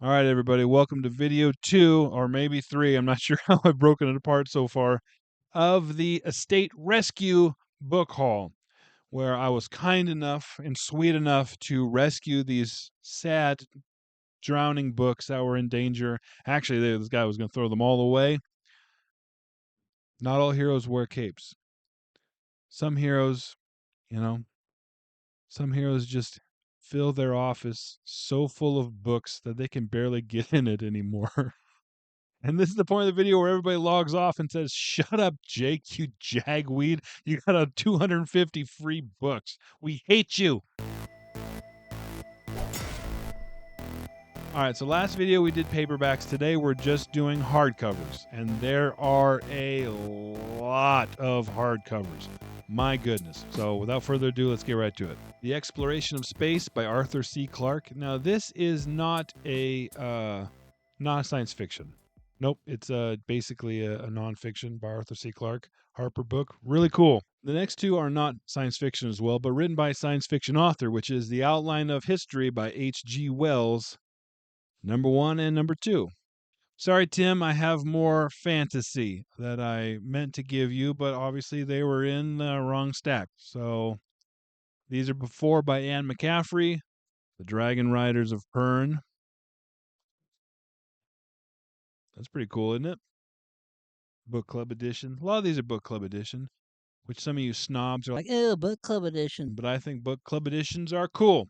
All right, everybody, welcome to video 2, or maybe 3, I'm not sure how I've broken it apart so far, of the Estate Rescue book haul, where I was kind enough and sweet enough to rescue these sad, drowning books that were in danger. Actually, this guy was going to throw them all away. Not all heroes wear capes. Some heroes, you know, some heroes just fill their office so full of books that they can barely get in it anymore. And this is the point of the video where everybody logs off and says, "Shut up, Jake, you jagweed. You got a 250 free books. We hate you." All right, so last video we did paperbacks. Today we're just doing hardcovers, and there are a lot of hardcovers. My goodness. So without further ado, let's get right to it. The Exploration of Space by Arthur C. Clarke. Now this is not a science fiction. Nope, it's basically a nonfiction by Arthur C. Clarke, Harper book. Really cool. The next two are not science fiction as well, but written by a science fiction author, which is The Outline of History by H.G. Wells, number 1 and number 2. Sorry, Tim, I have more fantasy that I meant to give you, but obviously they were in the wrong stack. So these are before by Anne McCaffrey, The Dragon Riders of Pern. That's pretty cool, isn't it? Book club edition. A lot of these are book club edition, which some of you snobs are like, oh, book club edition. but I think book club editions are cool.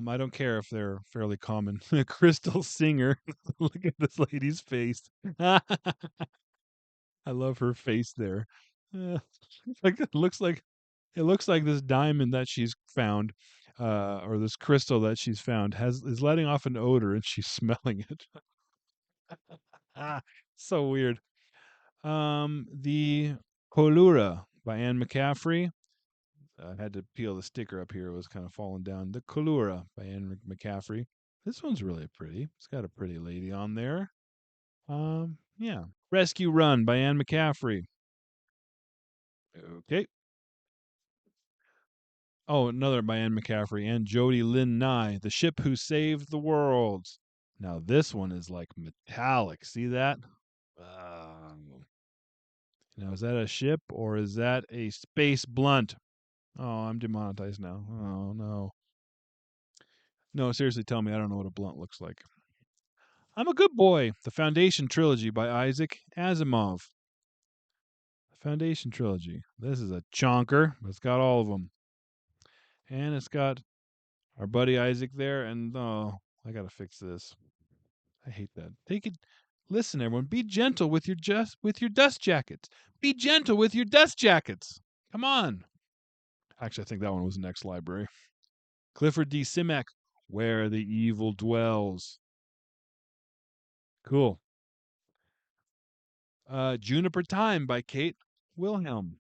I don't care if they're fairly common. Crystal Singer. Look at this lady's face. I love her face there. Like it looks like this diamond that she's found, or this crystal that she's found is letting off an odor, and she's smelling it. So weird. The Colura by Anne McCaffrey. I had to peel the sticker up here. It was kind of falling down. The Colura by Anne McCaffrey. This one's really pretty. It's got a pretty lady on there. Yeah. Rescue Run by Anne McCaffrey. Okay. Oh, another by Anne McCaffrey and Jody Lynn Nye. The Ship Who Saved the World. Now this one is like metallic. See that? Now is that a ship or is that a space blunt? Oh, I'm demonetized now. Oh no. No, seriously, tell me. I don't know what a blunt looks like. I'm a Good Boy. The Foundation Trilogy by Isaac Asimov. The Foundation Trilogy. This is a chonker, but it's got all of them. And it's got our buddy Isaac there. And oh, I gotta fix this. I hate that. Take it. Listen, everyone. Be gentle with your dust jackets. Be gentle with your dust jackets. Come on. Actually, I think that one was next library. Clifford D. Simak. Where the Evil Dwells. Cool. Juniper Time by Kate Wilhelm.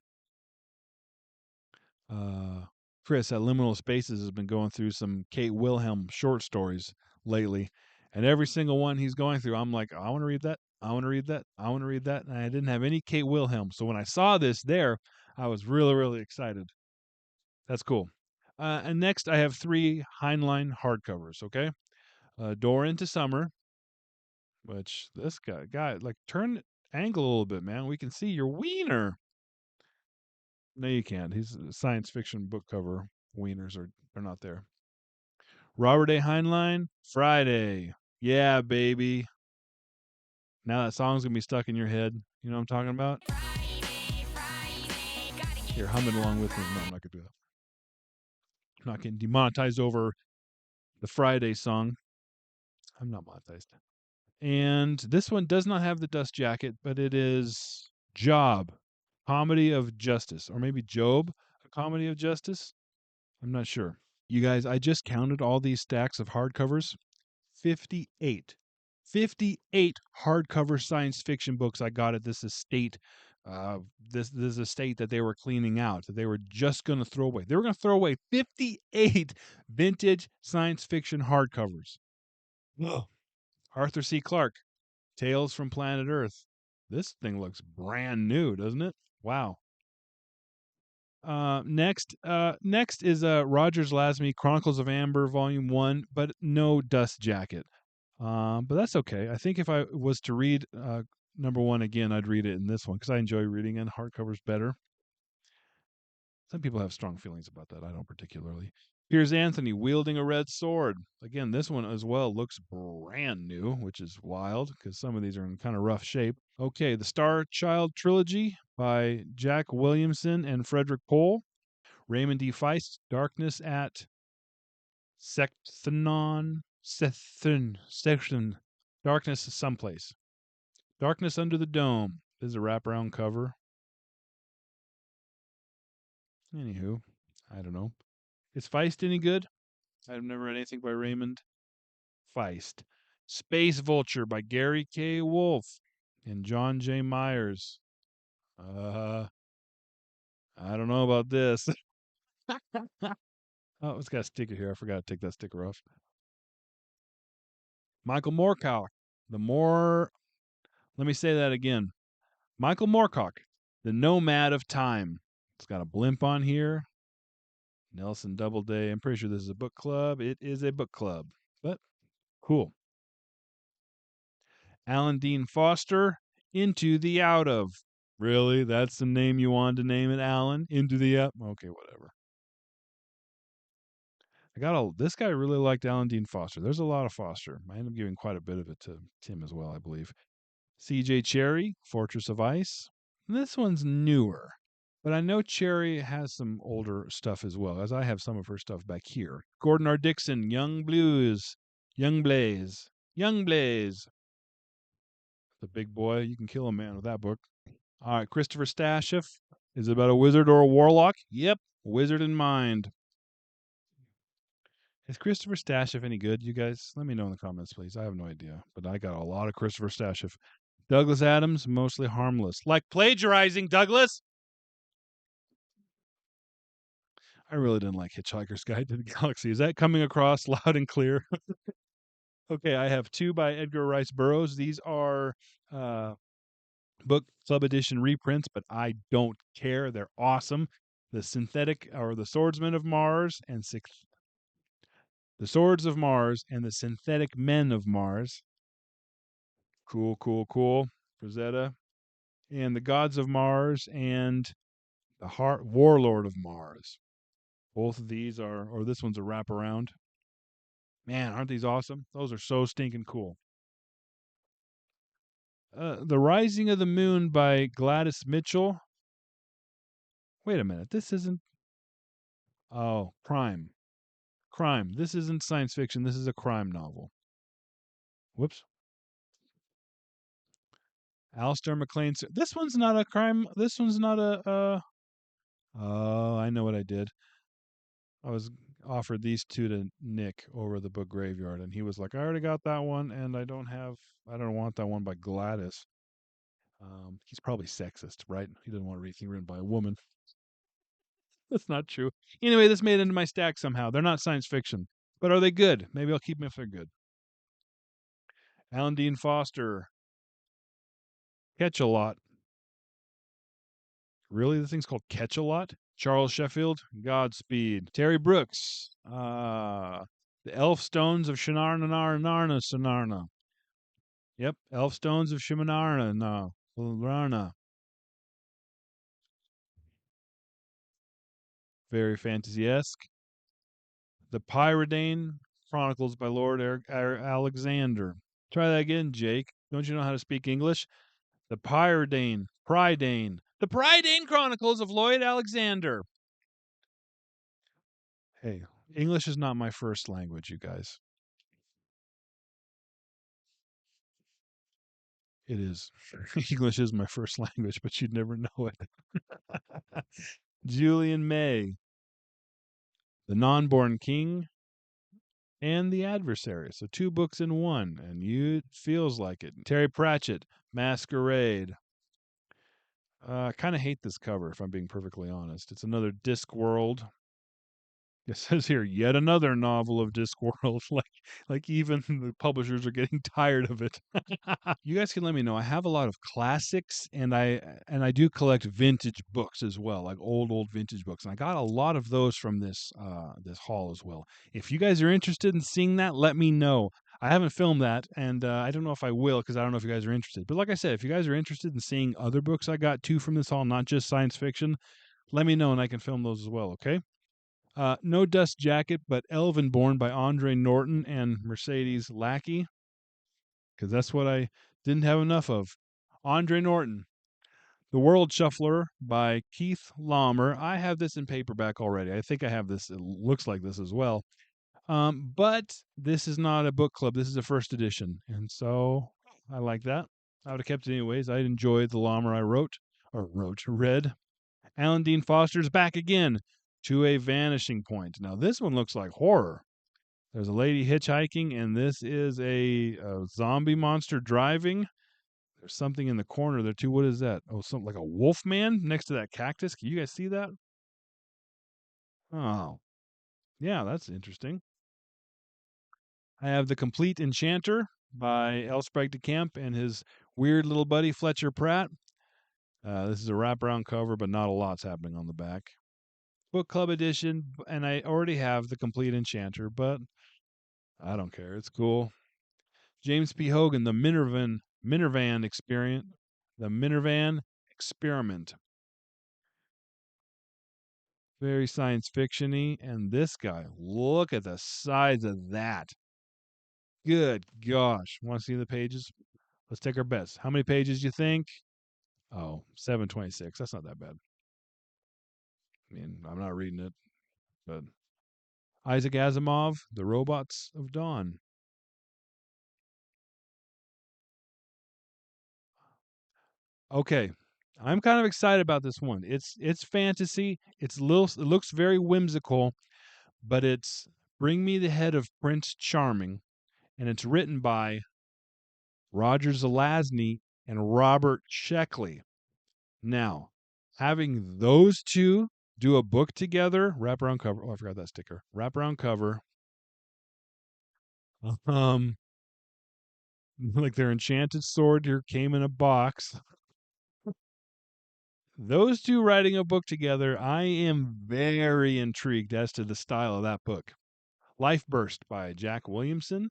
Chris at Liminal Spaces has been going through some Kate Wilhelm short stories lately, and every single one he's going through, I'm like, I want to read that. I want to read that. I want to read that. And I didn't have any Kate Wilhelm, so when I saw this there, I was really, really excited. That's cool. And next, I have 3 Heinlein hardcovers. Okay, Door into Summer, which this guy, like turn angle a little bit, man. We can see your wiener. No, you can't. He's a science fiction book cover. Wieners are they're not there. Robert A. Heinlein, Friday. Yeah, baby. Now that song's gonna be stuck in your head. You know what I'm talking about? Here, hum it along with me. No, I'm not gonna do that. I'm not getting demonetized over the Friday song. I'm not monetized. And this one does not have the dust jacket, but it is Job, Comedy of Justice, or maybe Job, a Comedy of Justice. I'm not sure. You guys, I just counted all these stacks of hardcovers. 58. 58 hardcover science fiction books I got at this estate. This estate that they were cleaning out, that they were just going to throw away. They were going to throw away 58 vintage science fiction hardcovers. Ugh. Arthur C. Clarke, Tales from Planet Earth. This thing looks brand new, doesn't it? Wow. Next is Rogers Lasmy Chronicles of Amber Volume 1, but no dust jacket. But that's okay. I think if I was to read number one again, I'd read it in this one because I enjoy reading in hardcovers better. Some people have strong feelings about that. I don't particularly. Here's Anthony wielding a red sword. Again, this one as well looks brand new, which is wild because some of these are in kind of rough shape. Okay, the Star Child trilogy by Jack Williamson and Frederick Pohl. Raymond D. Feist, Darkness at Section. Darkness someplace. Darkness Under the Dome. This is a wraparound cover. Anywho, I don't know. Is Feist any good? I've never read anything by Raymond Feist. Space Vulture by Gary K. Wolfe and John J. Myers. I don't know about this. Oh, it's got a sticker here. I forgot to take that sticker off. Michael Moorcock. Let me say that again. Michael Moorcock, The Nomad of Time. It's got a blimp on here. Nelson Doubleday. I'm pretty sure this is a book club. It is a book club, but cool. Alan Dean Foster, Into the Out of. Really? That's the name you wanted to name it, Alan? Into the Out? Okay, whatever. This guy really liked Alan Dean Foster. There's a lot of Foster. I ended up giving quite a bit of it to Tim as well, I believe. C.J. Cherry, Fortress of Ice. This one's newer, but I know Cherry has some older stuff as well, as I have some of her stuff back here. Gordon R. Dixon, Young Blaze. The big boy. You can kill a man with that book. All right, Christopher Stasheff. Is it about a wizard or a warlock? Yep, wizard in mind. Is Christopher Stasheff any good, you guys? Let me know in the comments, please. I have no idea, but I got a lot of Christopher Stasheff. Douglas Adams, mostly harmless. Like plagiarizing, Douglas! I really didn't like Hitchhiker's Guide to the Galaxy. Is that coming across loud and clear? Okay, I have two by Edgar Rice Burroughs. These are book club edition reprints, but I don't care. They're awesome. The Synthetic or the Swordsmen of Mars and the Swords of Mars and the Synthetic Men of Mars. Cool. Rosetta. And the Gods of Mars and the Warlord of Mars. Both of these or this one's a wraparound. Man, aren't these awesome? Those are so stinking cool. The Rising of the Moon by Gladys Mitchell. Wait a minute. This isn't. Oh, crime. This isn't science fiction. This is a crime novel. Whoops. Alistair MacLean. This one's not a crime. This one's not a. Oh, I know what I did. I was offered these two to Nick over the book graveyard, and he was like, "I already got that one, and I don't want that one by Gladys." He's probably sexist, right? He doesn't want to read anything written by a woman. That's not true. Anyway, this made it into my stack somehow. They're not science fiction, but are they good? Maybe I'll keep them if they're good. Alan Dean Foster, Catch a Lot. Really? This thing's called Catch a Lot? Charles Sheffield, Godspeed. Terry Brooks, The Elf Stones of Shinarna. Yep, Elf Stones of Shimanarna. Very fantasy-esque. The Pyridane Chronicles by Lord Alexander. Try that again, Jake. Don't you know how to speak English? The Prydain. The Prydain Chronicles of Lloyd Alexander. Hey, English is not my first language, you guys. It is. English is my first language, but you'd never know it. Julian May. The Non-Born King and The Adversary. So 2 books in one, and it feels like it. Terry Pratchett, Masquerade. I kind of hate this cover, if I'm being perfectly honest. It's another Discworld. It says here, yet another novel of Discworld. like even the publishers are getting tired of it. You guys can let me know. I have a lot of classics, and I do collect vintage books as well, like old vintage books. And I got a lot of those from this haul as well. If you guys are interested in seeing that, let me know. I haven't filmed that, and I don't know if I will because I don't know if you guys are interested. But like I said, if you guys are interested in seeing other books I got too from this haul, not just science fiction, let me know and I can film those as well, okay? No Dust Jacket, but Elvenborn by Andre Norton and Mercedes Lackey, because that's what I didn't have enough of. Andre Norton. The World Shuffler by Keith Laumer. I have this in paperback already. I think I have this. It looks like this as well. But this is not a book club. This is a first edition. And so I like that. I would have kept it anyways. I enjoyed the Laumer I read. Alan Dean Foster's Back Again, To a Vanishing Point. Now, this one looks like horror. There's a lady hitchhiking, and this is a zombie monster driving. There's something in the corner there, too. What is that? Oh, something like a wolf man next to that cactus. Can you guys see that? Oh, yeah, that's interesting. I have The Complete Enchanter by Elsbreg de Camp and his weird little buddy, Fletcher Pratt. This is a wraparound cover, but not a lot's happening on the back. Book Club edition, and I already have The Complete Enchanter, but I don't care. It's cool. James P. Hogan, The Minervan Experience. The Minervan Experiment. Very science fiction-y. And this guy, look at the size of that. Good gosh. Want to see the pages? Let's take our bets. How many pages do you think? Oh, 726. That's not that bad. I mean, I'm not reading it, but Isaac Asimov, The Robots of Dawn. Okay. I'm kind of excited about this one. It's fantasy. It looks very whimsical, but it's Bring Me the Head of Prince Charming, and it's written by Roger Zelazny and Robert Sheckley. Now, having those two do a book together, wraparound cover. Oh, I forgot that sticker. Wraparound cover. Um, like their enchanted sword here came in a box. Those two writing a book together, I am very intrigued as to the style of that book. Life Burst by Jack Williamson.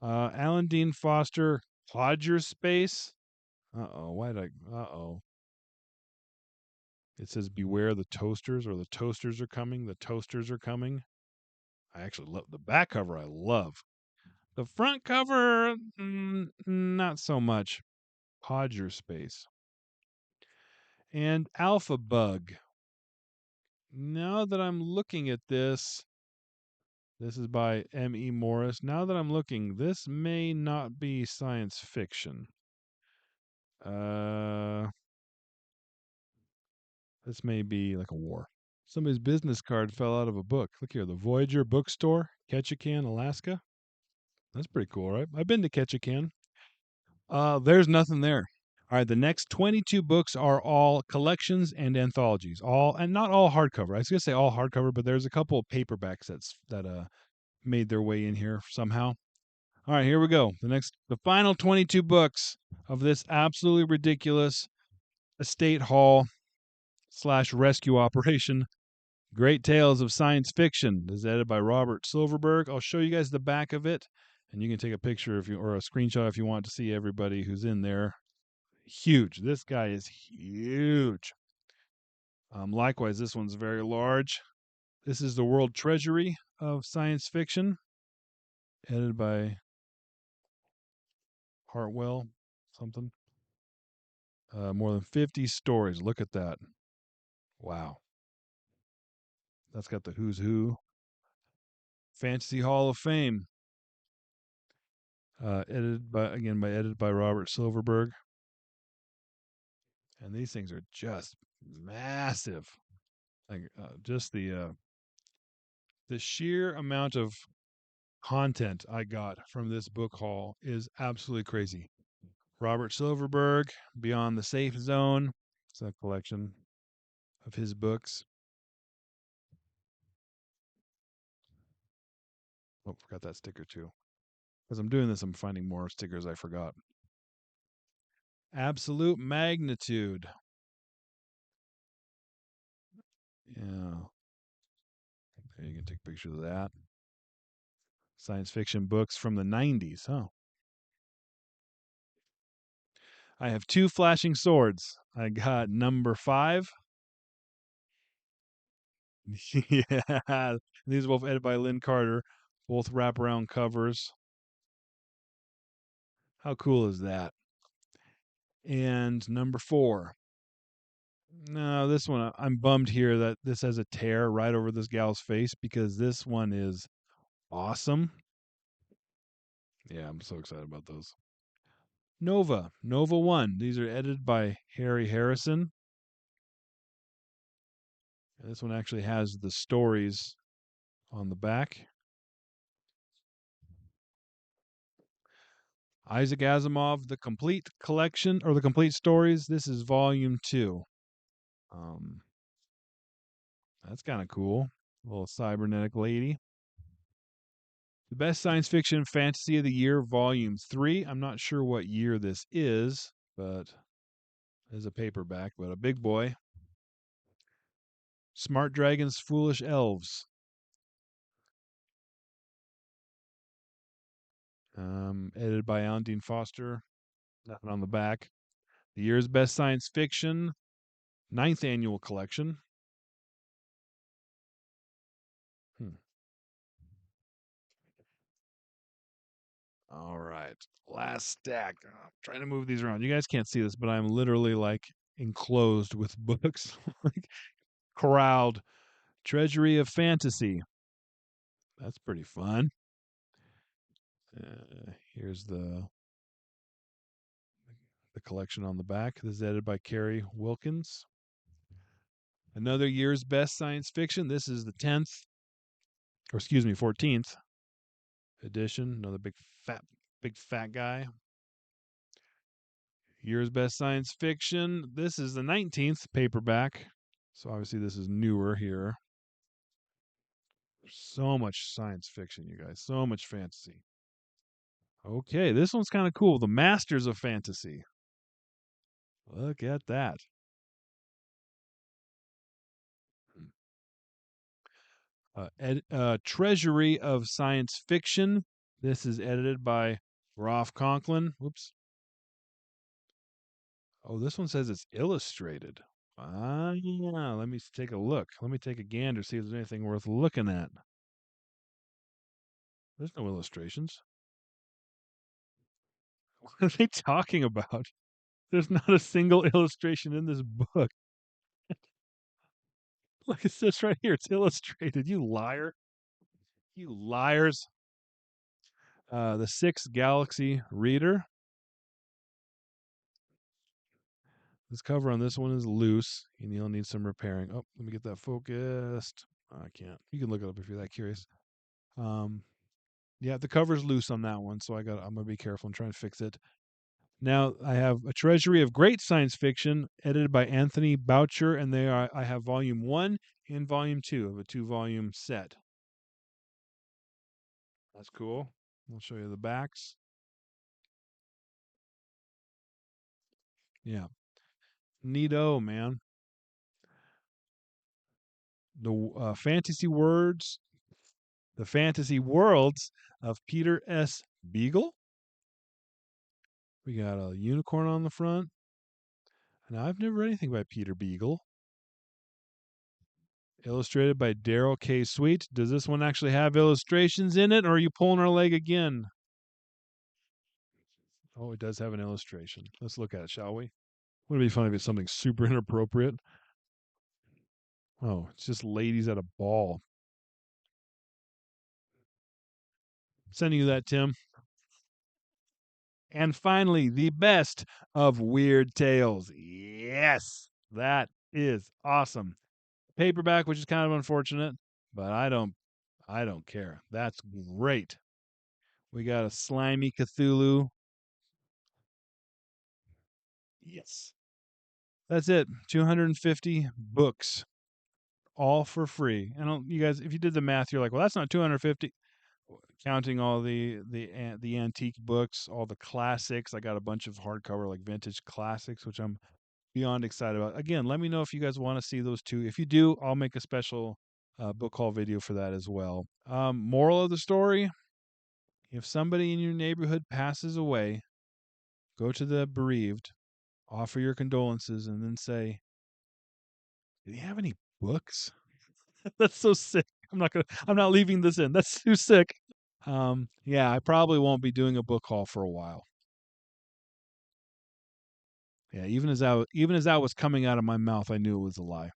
Alan Dean Foster, Clodger Space. Uh-oh, why did I? Uh-oh. It says beware the toasters, or the toasters are coming. The toasters are coming. I actually love the back cover. I love the front cover. Not so much. Podger Space and Alpha Bug. Now that I'm looking at this, this is by M.E. Morris. Now that I'm looking, this may not be science fiction. This may be like a war. Somebody's business card fell out of a book. Look here, the Voyager Bookstore, Ketchikan, Alaska. That's pretty cool, right? I've been to Ketchikan. There's nothing there. All right, the next 22 books are all collections and anthologies. All and not all hardcover. I was gonna say all hardcover, but there's a couple of paperbacks that made their way in here somehow. All right, here we go. The final 22 books of this absolutely ridiculous estate haul / rescue operation. Great Tales of Science Fiction. This is edited by Robert Silverberg. I'll show you guys the back of it, and you can take a picture or a screenshot if you want to see everybody who's in there. Huge. This guy is huge. Likewise, this one's very large. This is the World Treasury of Science Fiction, edited by Hartwell something. More than 50 stories. Look at that. Wow. That's got the who's who. Fantasy Hall of Fame. Edited by Robert Silverberg. And these things are just massive. Like just the sheer amount of content I got from this book haul is absolutely crazy. Robert Silverberg, Beyond the Safe Zone. It's a collection of his books. Oh, forgot that sticker too. As I'm doing this, I'm finding more stickers I forgot. Absolute Magnitude. Yeah. You can take pictures of that. Science fiction books from the 90s, huh? I have two flashing swords. I got number 5. Yeah. These are both edited by Lynn Carter, both wraparound covers. How cool is that? And number 4. No, this one, I'm bummed here that this has a tear right over this gal's face because this one is awesome. Yeah, I'm so excited about those. Nova 1. These are edited by Harry Harrison. And this one actually has the stories on the back. Isaac Asimov, The Complete Collection, or The Complete Stories. This is volume 2. Um, that's kind of cool. Little cybernetic lady. The Best Science Fiction Fantasy of the Year, volume 3. I'm not sure what year this is, but it's a paperback, but a big boy. Smart Dragons, Foolish Elves. Edited by Alan Dean Foster. Nothing on the back. The year's best science fiction, 9th annual collection. Hmm. All right. Last stack. I'm trying to move these around. You guys can't see this, but I'm literally like enclosed with books, like corralled. Treasury of Fantasy. That's pretty fun. Here's the collection on the back. This is edited by Carrie Wilkins. Another year's best science fiction. This is the 10th, or excuse me, 14th edition. Another big fat guy. Year's best science fiction. This is the 19th paperback. So obviously this is newer here. So much science fiction, you guys. So much fantasy. Okay, this one's kind of cool. The Masters of Fantasy. Look at that. Treasury of Science Fiction. This is edited by Rolf Conklin. Whoops. Oh, this one says it's illustrated. Yeah. Let me take a look. Let me take a gander, see if there's anything worth looking at. There's no illustrations. What are they talking about? There's not a single illustration in this book. Look, it says right here, it's illustrated. You liar. You liars. The Sixth Galaxy Reader. This cover on this one is loose, and you'll need some repairing. Oh, let me get that focused. I can't. You can look it up if you're that curious. Yeah, the cover's loose on that one, so I'm gonna be careful and try and fix it. Now I have a treasury of great science fiction, edited by Anthony Boucher, and I have volume 1 and volume 2 of a 2-volume set. That's cool. I'll show you the backs. Yeah, neato, man. The fantasy worlds of Peter S. Beagle. We got a unicorn on the front. Now, I've never read anything by Peter Beagle. Illustrated by Daryl K. Sweet. Does this one actually have illustrations in it, or are you pulling our leg again? Oh, it does have an illustration. Let's look at it, shall we? Wouldn't it be funny if it's something super inappropriate? Oh, it's just ladies at a ball. Sending you that, Tim. And finally, the best of Weird Tales. Yes, that is awesome. Paperback, which is kind of unfortunate, but I don't care. That's great. We got a slimy Cthulhu. Yes. That's it. 250 books, all for free. And you guys, if you did the math, you're like, well, that's not 250. Counting all the antique books, all the classics. I got a bunch of hardcover like vintage classics, which I'm beyond excited about. Again, let me know if you guys want to see those too. If you do, I'll make a special book haul video for that as well. Moral of the story: if somebody in your neighborhood passes away, go to the bereaved, offer your condolences, and then say, "Do you have any books?" That's so sick. I'm not leaving this in. That's too sick. Yeah, I probably won't be doing a book haul for a while. Yeah, even as that was coming out of my mouth, I knew it was a lie.